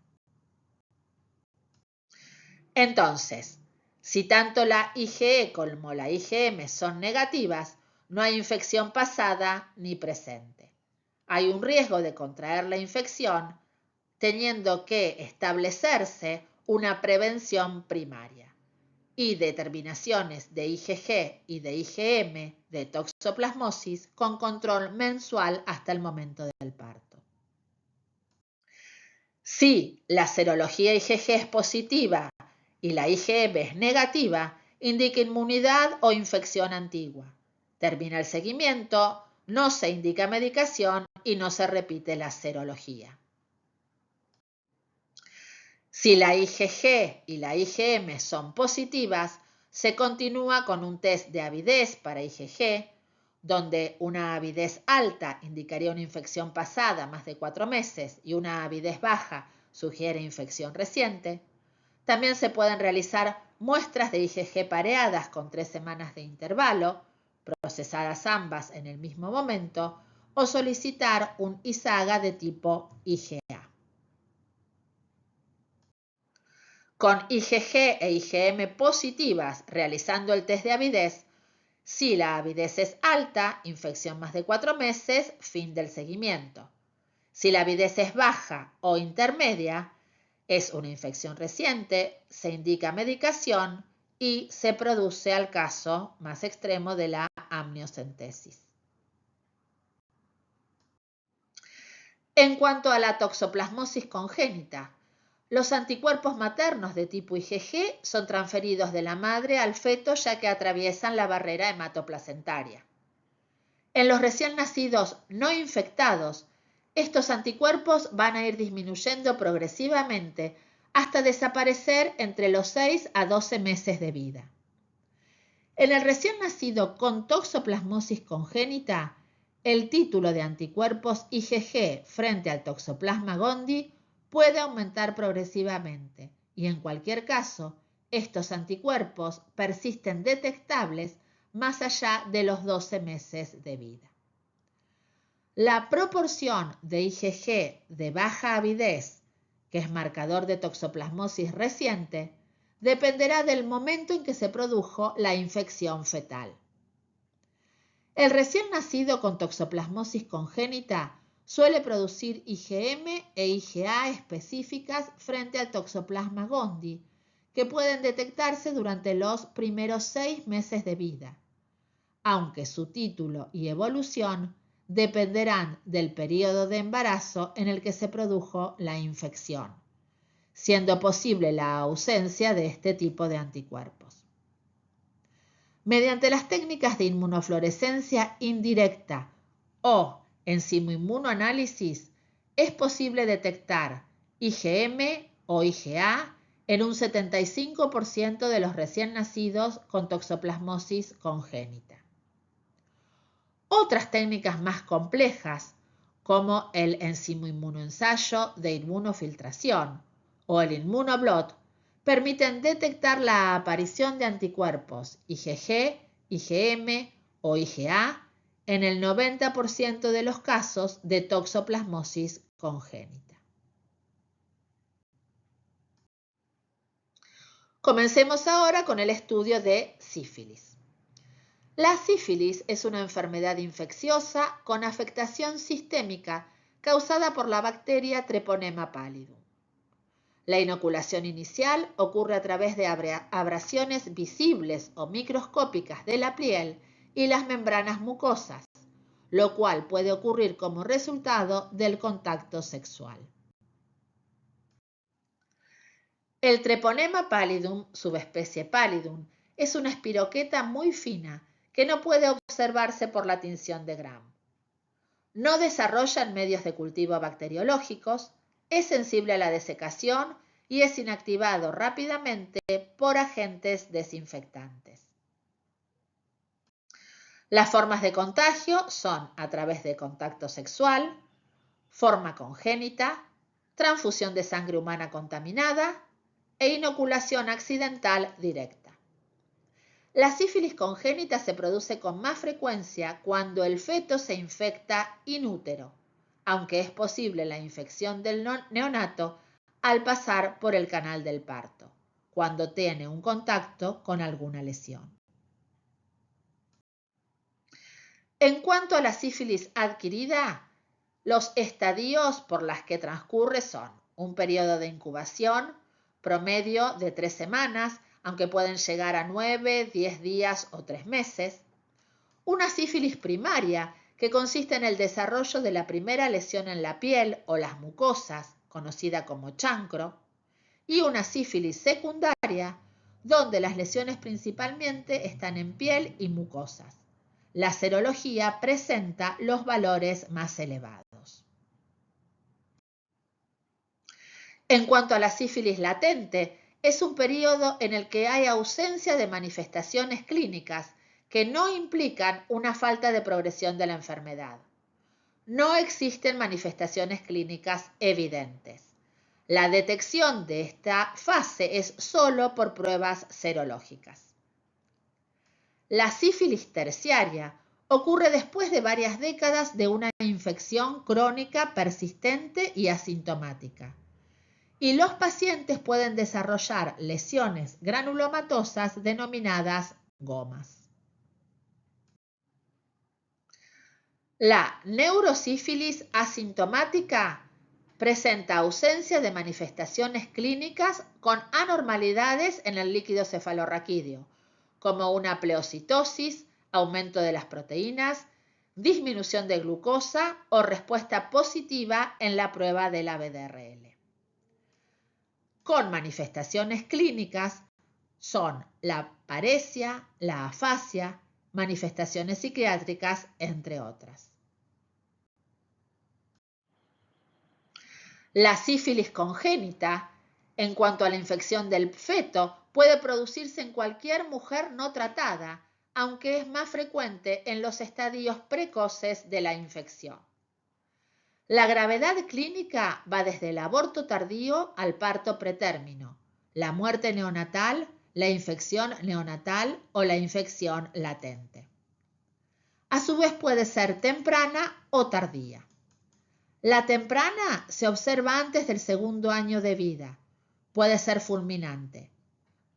Entonces, si tanto la IgE como la IgM son negativas, no hay infección pasada ni presente. Hay un riesgo de contraer la infección, teniendo que establecerse una prevención primaria y determinaciones de IgG y de IgM de toxoplasmosis con control mensual hasta el momento del parto. Si la serología IgG es positiva y la IgM es negativa, indica inmunidad o infección antigua. Termina el seguimiento, no se indica medicación y no se repite la serología. Si la IgG y la IgM son positivas, se continúa con un test de avidez para IgG, donde una avidez alta indicaría una infección pasada más de 4 meses y una avidez baja sugiere infección reciente. También se pueden realizar muestras de IgG pareadas con 3 semanas de intervalo, procesadas ambas en el mismo momento, o solicitar un ISAGA de tipo IgA. Con IgG e IgM positivas realizando el test de avidez, si la avidez es alta, infección más de 4 meses, fin del seguimiento. Si la avidez es baja o intermedia, es una infección reciente, se indica medicación y se produce al caso más extremo de la amniocentesis. En cuanto a la toxoplasmosis congénita, los anticuerpos maternos de tipo IgG son transferidos de la madre al feto ya que atraviesan la barrera hematoplacentaria. En los recién nacidos no infectados, estos anticuerpos van a ir disminuyendo progresivamente hasta desaparecer entre los 6 a 12 meses de vida. En el recién nacido con toxoplasmosis congénita, el título de anticuerpos IgG frente al Toxoplasma gondii puede aumentar progresivamente y en cualquier caso, estos anticuerpos persisten detectables más allá de los 12 meses de vida. La proporción de IgG de baja avidez, que es marcador de toxoplasmosis reciente, dependerá del momento en que se produjo la infección fetal. El recién nacido con toxoplasmosis congénita suele producir IgM e IgA específicas frente al Toxoplasma gondii, que pueden detectarse durante los primeros 6 meses de vida, aunque su título y evolución dependerán del periodo de embarazo en el que se produjo la infección, siendo posible la ausencia de este tipo de anticuerpos. Mediante las técnicas de inmunofluorescencia indirecta o enzimoinmunoanálisis es posible detectar IgM o IgA en un 75% de los recién nacidos con toxoplasmosis congénita. Otras técnicas más complejas, como el enzimoinmunoensayo de inmunofiltración o el Immunoblot, permiten detectar la aparición de anticuerpos IgG, IgM o IgA en el 90% de los casos de toxoplasmosis congénita. Comencemos ahora con el estudio de sífilis. La sífilis es una enfermedad infecciosa con afectación sistémica causada por la bacteria Treponema pallidum. La inoculación inicial ocurre a través de abrasiones visibles o microscópicas de la piel y las membranas mucosas, lo cual puede ocurrir como resultado del contacto sexual. El Treponema pallidum, subespecie pallidum, es una espiroqueta muy fina que no puede observarse por la tinción de Gram. No desarrolla en medios de cultivo bacteriológicos, es sensible a la desecación y es inactivado rápidamente por agentes desinfectantes. Las formas de contagio son a través de contacto sexual, forma congénita, transfusión de sangre humana contaminada e inoculación accidental directa. La sífilis congénita se produce con más frecuencia cuando el feto se infecta in útero, aunque es posible la infección del neonato al pasar por el canal del parto, cuando tiene un contacto con alguna lesión. En cuanto a la sífilis adquirida, los estadios por los que transcurre son un periodo de incubación, promedio de 3 semanas, aunque pueden llegar a 9, 10 días o 3 meses. Una sífilis primaria, que consiste en el desarrollo de la primera lesión en la piel o las mucosas, conocida como chancro. Y una sífilis secundaria, donde las lesiones principalmente están en piel y mucosas. La serología presenta los valores más elevados. En cuanto a la sífilis latente, es un periodo en el que hay ausencia de manifestaciones clínicas que no implican una falta de progresión de la enfermedad. No existen manifestaciones clínicas evidentes. La detección de esta fase es solo por pruebas serológicas. La sífilis terciaria ocurre después de varias décadas de una infección crónica persistente y asintomática. Y los pacientes pueden desarrollar lesiones granulomatosas denominadas gomas. La neurosífilis asintomática presenta ausencia de manifestaciones clínicas con anormalidades en el líquido cefalorraquídeo, como una pleocitosis, aumento de las proteínas, disminución de glucosa o respuesta positiva en la prueba de la BDRL. Con manifestaciones clínicas son la paresia, la afasia, manifestaciones psiquiátricas, entre otras. La sífilis congénita, en cuanto a la infección del feto, puede producirse en cualquier mujer no tratada, aunque es más frecuente en los estadios precoces de la infección. La gravedad clínica va desde el aborto tardío al parto pretérmino, la muerte neonatal, la infección neonatal o la infección latente. A su vez puede ser temprana o tardía. La temprana se observa antes del 2º año de vida. Puede ser fulminante.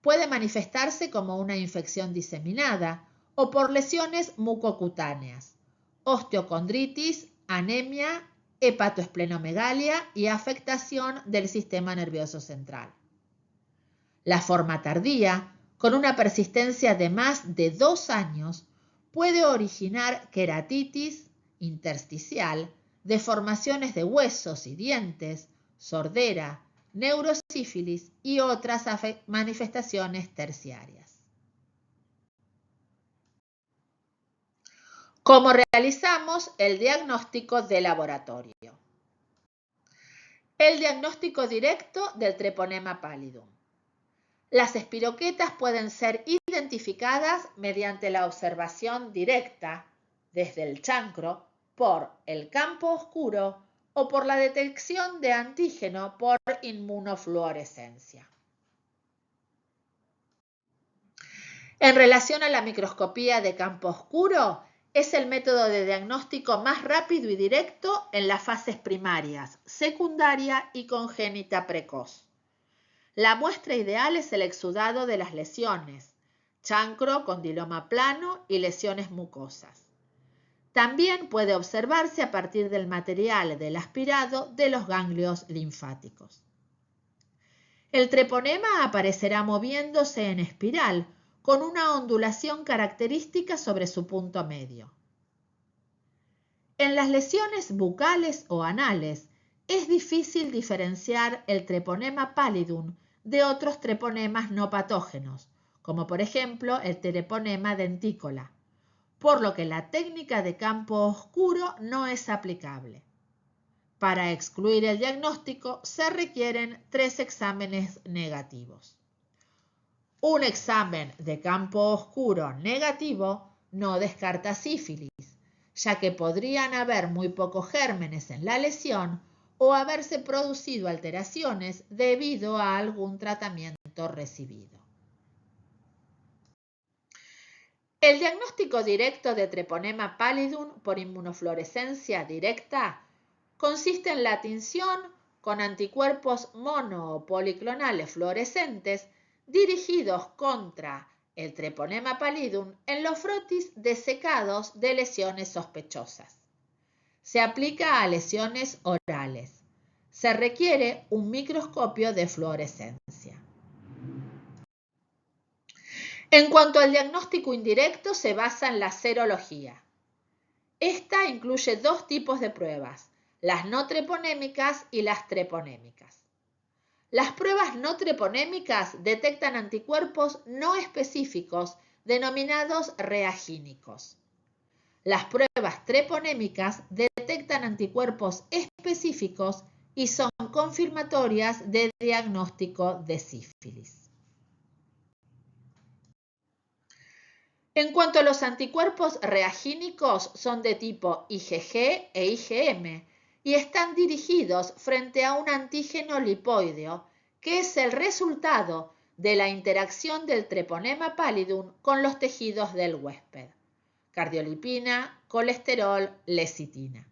Puede manifestarse como una infección diseminada o por lesiones mucocutáneas, osteocondritis, anemia, hepatoesplenomegalia y afectación del sistema nervioso central. La forma tardía, con una persistencia de más de 2 años, puede originar queratitis intersticial, deformaciones de huesos y dientes, sordera, neurosífilis y otras manifestaciones terciarias. ¿Cómo realizamos el diagnóstico de laboratorio? El diagnóstico directo del Treponema pallidum. Las espiroquetas pueden ser identificadas mediante la observación directa desde el chancro por el campo oscuro o por la detección de antígeno por inmunofluorescencia. En relación a la microscopía de campo oscuro, Es el método de diagnóstico más rápido y directo en las fases primarias, secundaria y congénita precoz. La muestra ideal es el exudado de las lesiones, chancro, condiloma plano y lesiones mucosas. También puede observarse a partir del material del aspirado de los ganglios linfáticos. El treponema aparecerá moviéndose en espiral, con una ondulación característica sobre su punto medio. En las lesiones bucales o anales es difícil diferenciar el treponema pallidum de otros treponemas no patógenos, como por ejemplo el treponema dentícola, por lo que la técnica de campo oscuro no es aplicable. Para excluir el diagnóstico se requieren 3 exámenes negativos. Un examen de campo oscuro negativo no descarta sífilis, ya que podrían haber muy pocos gérmenes en la lesión o haberse producido alteraciones debido a algún tratamiento recibido. El diagnóstico directo de treponema pallidum por inmunofluorescencia directa consiste en la tinción con anticuerpos mono o policlonales fluorescentes dirigidos contra el treponema pallidum en los frotis desecados de lesiones sospechosas. Se aplica a lesiones orales. Se requiere un microscopio de fluorescencia. En cuanto al diagnóstico indirecto, se basa en la serología. Esta incluye 2 tipos de pruebas, las no treponémicas y las treponémicas. Las pruebas no treponémicas detectan anticuerpos no específicos denominados reagínicos. Las pruebas treponémicas detectan anticuerpos específicos y son confirmatorias de diagnóstico de sífilis. En cuanto a los anticuerpos reagínicos, son de tipo IgG e IgM y están dirigidos frente a un antígeno lipoideo, que es el resultado de la interacción del treponema pallidum con los tejidos del huésped: cardiolipina, colesterol, lecitina.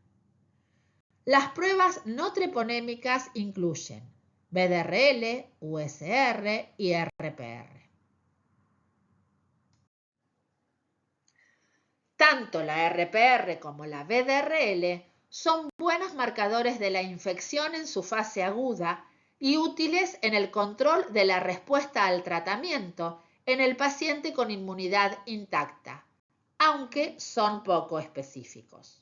Las pruebas no treponémicas incluyen BDRL, USR y RPR. Tanto la RPR como la BDRL son buenos marcadores de la infección en su fase aguda y útiles en el control de la respuesta al tratamiento en el paciente con inmunidad intacta, aunque son poco específicos.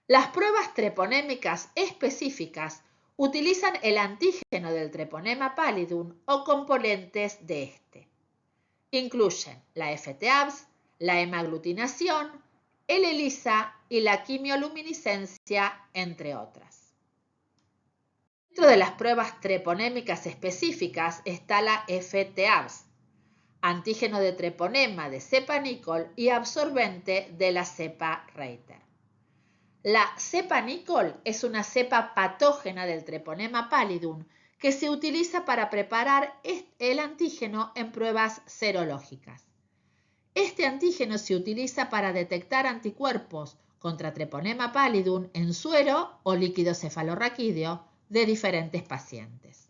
Las pruebas treponémicas específicas utilizan el antígeno del treponema pallidum o componentes de este. Incluyen la FTABS, la hemaglutinación, el ELISA y la quimioluminiscencia, entre otras. Dentro de las pruebas treponémicas específicas está la FTABS, antígeno de treponema de cepa Nicol y absorbente de la cepa Reiter. La cepa Nicol es una cepa patógena del treponema pallidum que se utiliza para preparar el antígeno en pruebas serológicas. Este antígeno se utiliza para detectar anticuerpos contra treponema pallidum en suero o líquido cefalorraquídeo de diferentes pacientes.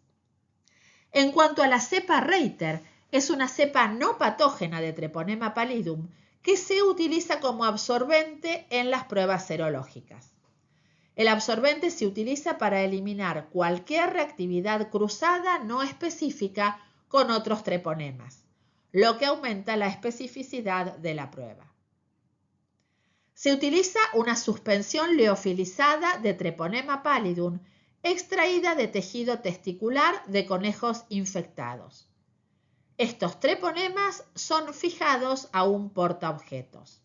En cuanto a la cepa Reiter, es una cepa no patógena de treponema pallidum que se utiliza como absorbente en las pruebas serológicas. El absorbente se utiliza para eliminar cualquier reactividad cruzada no específica con otros treponemas, lo que aumenta la especificidad de la prueba. Se utiliza una suspensión liofilizada de treponema pallidum extraída de tejido testicular de conejos infectados. Estos treponemas son fijados a un portaobjetos.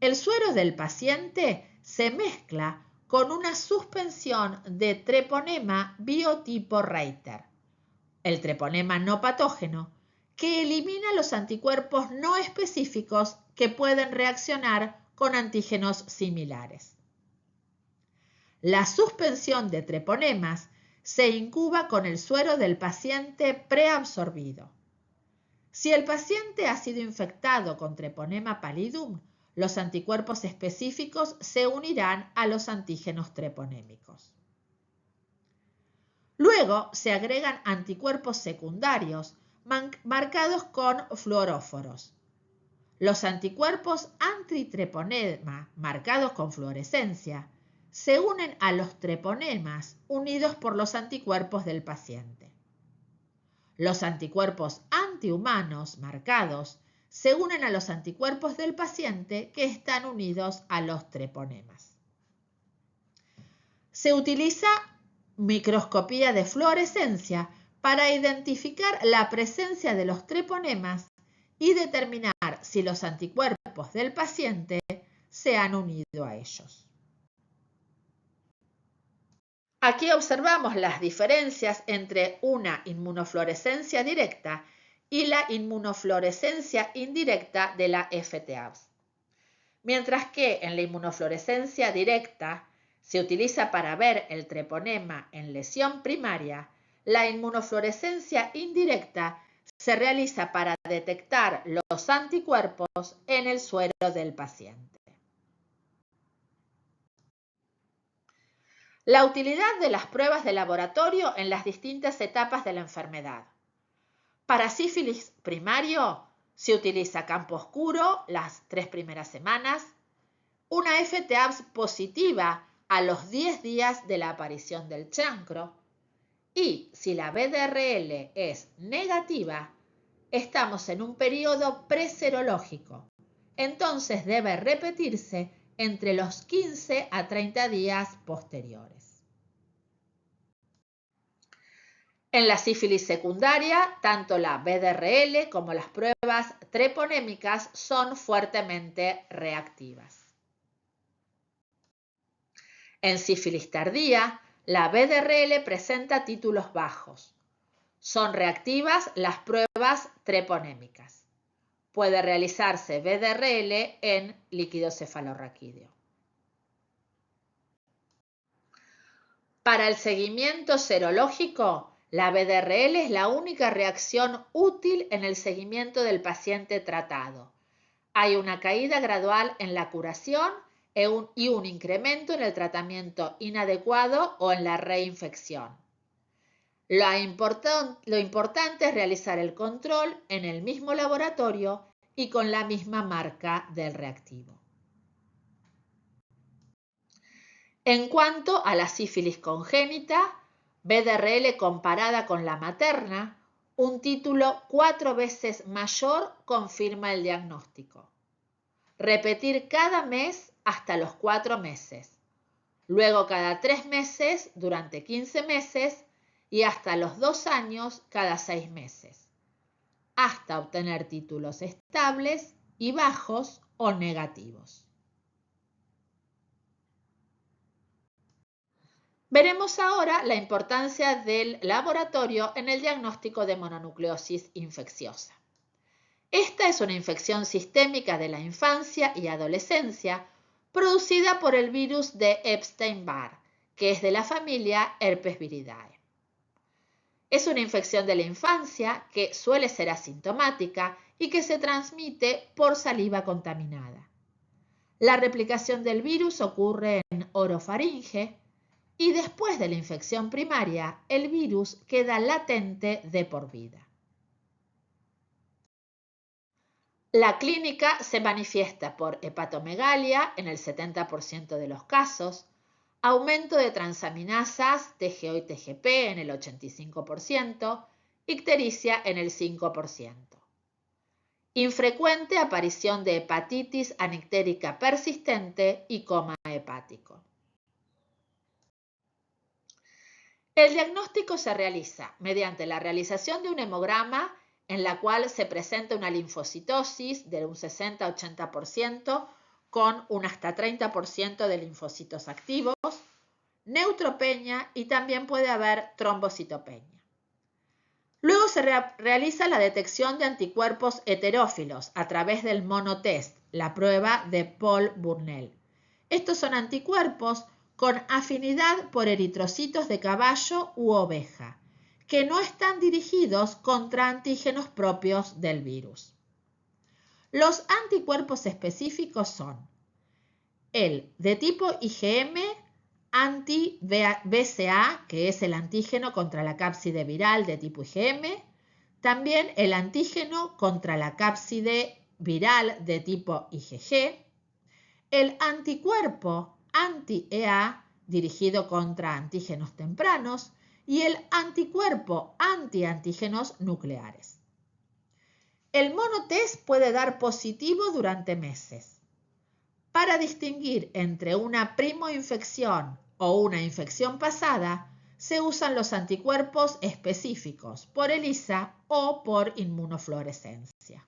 El suero del paciente se mezcla con una suspensión de treponema biotipo Reiter, el treponema no patógeno, que elimina los anticuerpos no específicos que pueden reaccionar con antígenos similares. La suspensión de treponemas se incuba con el suero del paciente preabsorbido. Si el paciente ha sido infectado con Treponema pallidum, los anticuerpos específicos se unirán a los antígenos treponémicos. Luego se agregan anticuerpos secundarios marcados con fluoróforos. Los anticuerpos antitreponema marcados con fluorescencia se unen a los treponemas unidos por los anticuerpos del paciente. Los anticuerpos antihumanos marcados se unen a los anticuerpos del paciente que están unidos a los treponemas. Se utiliza microscopía de fluorescencia para identificar la presencia de los treponemas y determinar si los anticuerpos del paciente se han unido a ellos. Aquí observamos las diferencias entre una inmunofluorescencia directa y la inmunofluorescencia indirecta de la FTABS. Mientras que en la inmunofluorescencia directa se utiliza para ver el treponema en lesión primaria, la inmunofluorescencia indirecta se realiza para detectar los anticuerpos en el suero del paciente. La utilidad de las pruebas de laboratorio en las distintas etapas de la enfermedad. Para sífilis primario se utiliza campo oscuro las 3 primeras semanas, una FTABS positiva a los 10 días de la aparición del chancro y si la BDRL es negativa, estamos en un periodo preserológico, entonces debe repetirse entre los 15 a 30 días posteriores. En la sífilis secundaria, tanto la BDRL como las pruebas treponémicas son fuertemente reactivas. En sífilis tardía, la BDRL presenta títulos bajos. Son reactivas las pruebas treponémicas. Puede realizarse BDRL en líquido cefalorraquídeo. Para el seguimiento serológico, la BDRL es la única reacción útil en el seguimiento del paciente tratado. Hay una caída gradual en la curación y un incremento en el tratamiento inadecuado o en la reinfección. Lo importante es realizar el control en el mismo laboratorio y con la misma marca del reactivo. En cuanto a la sífilis congénita, BDRL comparada con la materna, un título 4 veces mayor confirma el diagnóstico. Repetir cada mes hasta los 4 meses, luego cada 3 meses durante 15 meses y hasta los 2 años cada 6 meses, hasta obtener títulos estables y bajos o negativos. Veremos ahora la importancia del laboratorio en el diagnóstico de mononucleosis infecciosa. Esta es una infección sistémica de la infancia y adolescencia producida por el virus de Epstein-Barr, que es de la familia Herpes viridae. Es una infección de la infancia que suele ser asintomática y que se transmite por saliva contaminada. La replicación del virus ocurre en orofaringe y después de la infección primaria, el virus queda latente de por vida. La clínica se manifiesta por hepatomegalia en el 70% de los casos, aumento de transaminasas TGO y TGP en el 85%, ictericia en el 5%. Infrecuente aparición de hepatitis anictérica persistente y coma hepático. El diagnóstico se realiza mediante la realización de un hemograma en la cual se presenta una linfocitosis de un 60-80% con un hasta 30% de linfocitos activos, neutropenia y también puede haber trombocitopenia. Luego se realiza la detección de anticuerpos heterófilos a través del monotest, la prueba de Paul Burnell. Estos son anticuerpos con afinidad por eritrocitos de caballo u oveja, que no están dirigidos contra antígenos propios del virus. Los anticuerpos específicos son el de tipo IgM anti-BCA, que es el antígeno contra la cápside viral de tipo IgM, también el antígeno contra la cápside viral de tipo IgG, el anticuerpo anti-EA dirigido contra antígenos tempranos y el anticuerpo anti-antígenos nucleares. El monotest puede dar positivo durante meses. Para distinguir entre una primoinfección o una infección pasada, se usan los anticuerpos específicos por ELISA o por inmunofluorescencia.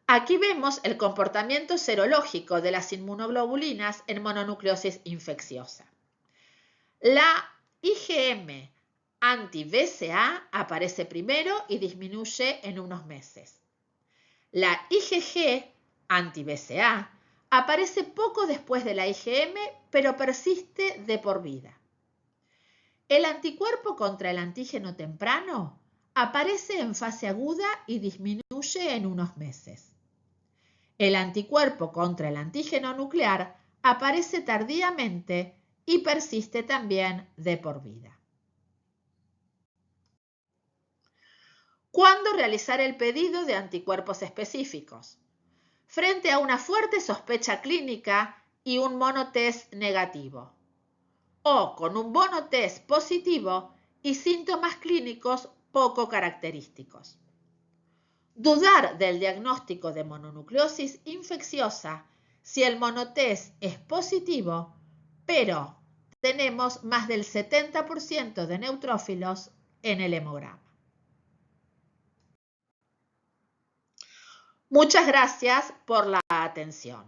Aquí vemos el comportamiento serológico de las inmunoglobulinas en mononucleosis infecciosa. La IgM anti-BCA aparece primero y disminuye en unos meses. La IgG anti-BCA aparece poco después de la IgM, pero persiste de por vida. El anticuerpo contra el antígeno temprano aparece en fase aguda y disminuye en unos meses. El anticuerpo contra el antígeno nuclear aparece tardíamente y persiste también de por vida. ¿Cuándo realizar el pedido de anticuerpos específicos? Frente a una fuerte sospecha clínica y un monotest negativo, o con un monotest positivo y síntomas clínicos poco característicos. Dudar del diagnóstico de mononucleosis infecciosa si el monotest es positivo, pero tenemos más del 70% de neutrófilos en el hemograma. Muchas gracias por la atención.